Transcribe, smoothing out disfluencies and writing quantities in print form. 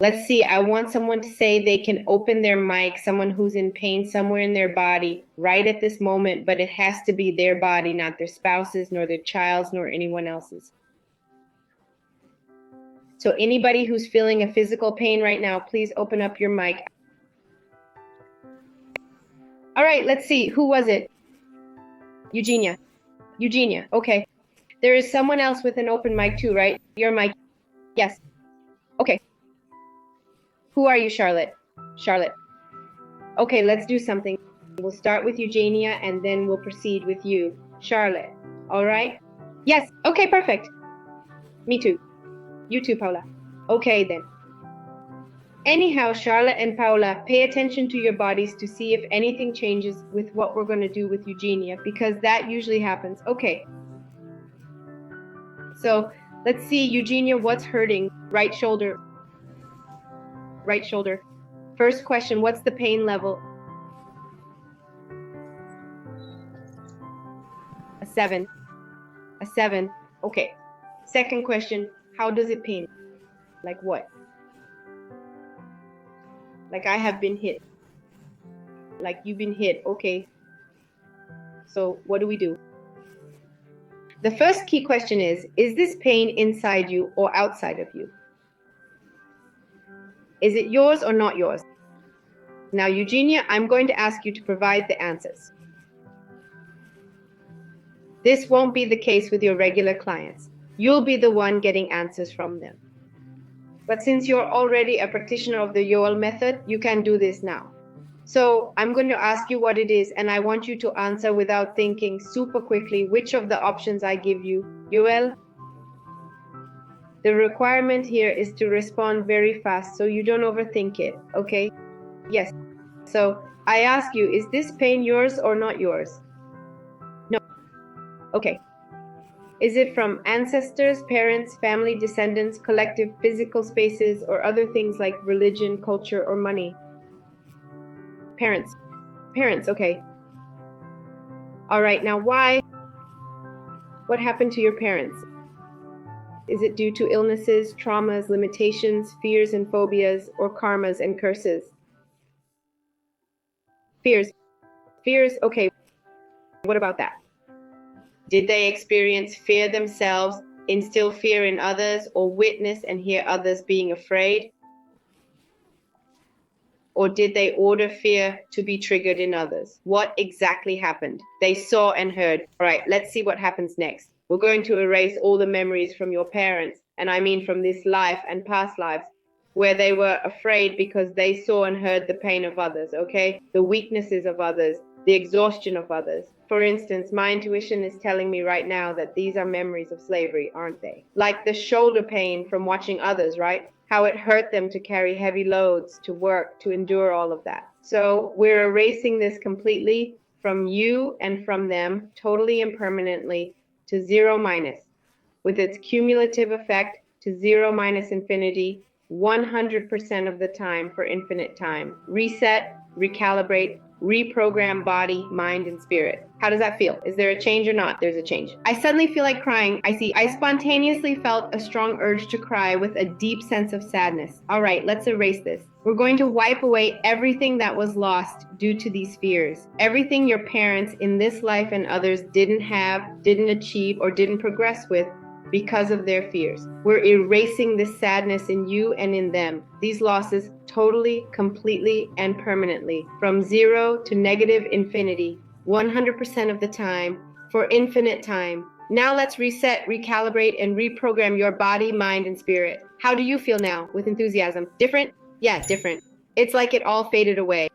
Let's see. I want someone to say they can open their mic, someone who's in pain somewhere in their body right at this moment, but it has to be their body, not their spouse's, nor their child's, nor anyone else's. So anybody who's feeling a physical pain right now, please open up your mic. All right, let's see. Who was it? Eugenia. Eugenia. Okay. There is someone else with an open mic too, right? Your mic. Yes. Okay. Who are you, Charlotte? Charlotte. Okay, let's do something. We'll start with Eugenia and then we'll proceed with you, Charlotte. All right? Yes. Okay, perfect. Me too. You too, Paula. Okay, then. Anyhow, Charlotte and Paula, pay attention to your bodies to see if anything changes with what we're going to do with Eugenia, because that usually happens. Okay. So let's see, Eugenia, what's hurting? Right shoulder. Right shoulder. First question, what's the pain level? A 7. A 7. Okay. Second question, how does it pain? Like what? Like I have been hit. Like you've been hit. Okay. So what do we do? The first key question is this pain inside you or outside of you? Is it yours or not yours? Now, Eugenia, I'm going to ask you to provide the answers. This won't be the case with your regular clients. You'll be the one getting answers from them. But since you're already a practitioner of the Yuen Method, you can do this now. So I'm going to ask you what it is, and I want you to answer without thinking super quickly which of the options I give you. Yoel? The requirement here is to respond very fast so you don't overthink it, okay? Yes. So I ask you, is this pain yours or not yours? No. Okay. Is it from ancestors, parents, family, descendants, collective physical spaces, or other things like religion, culture, or money? Parents. Parents, okay. All right, now why? What happened to your parents? Is it due to illnesses, traumas, limitations, fears and phobias, or karmas and curses? Fears. Fears, okay. What about that? Did they experience fear themselves, instill fear in others, or witness and hear others being afraid? Or did they order fear to be triggered in others? What exactly happened? They saw and heard. All right, let's see what happens next. We're going to erase all the memories from your parents, and I mean from this life and past lives, where they were afraid because they saw and heard the pain of others, okay? The weaknesses of others, the exhaustion of others. For instance, my intuition is telling me right now that these are memories of slavery, aren't they? Like the shoulder pain from watching others, right? How it hurt them to carry heavy loads, to work, to endure all of that. So we're erasing this completely from you and from them, totally and permanently, to 0 minus, with its cumulative effect to 0 minus infinity, 100% of the time for infinite time. Reset, recalibrate, reprogram body, mind, and spirit. How does that feel? Is there a change or not? There's a change. I suddenly feel like crying. I spontaneously felt a strong urge to cry with a deep sense of sadness. All right, let's erase this. We're going to wipe away everything that was lost due to these fears. Everything your parents in this life and others didn't have, didn't achieve, or didn't progress with because of their fears. We're erasing this sadness in you and in them. These losses totally, completely, and permanently, from 0 to negative infinity, 100% of the time, for infinite time. Now let's reset, recalibrate, and reprogram your body, mind, and spirit. How do you feel now with enthusiasm? Different? Yeah, different. It's like it all faded away.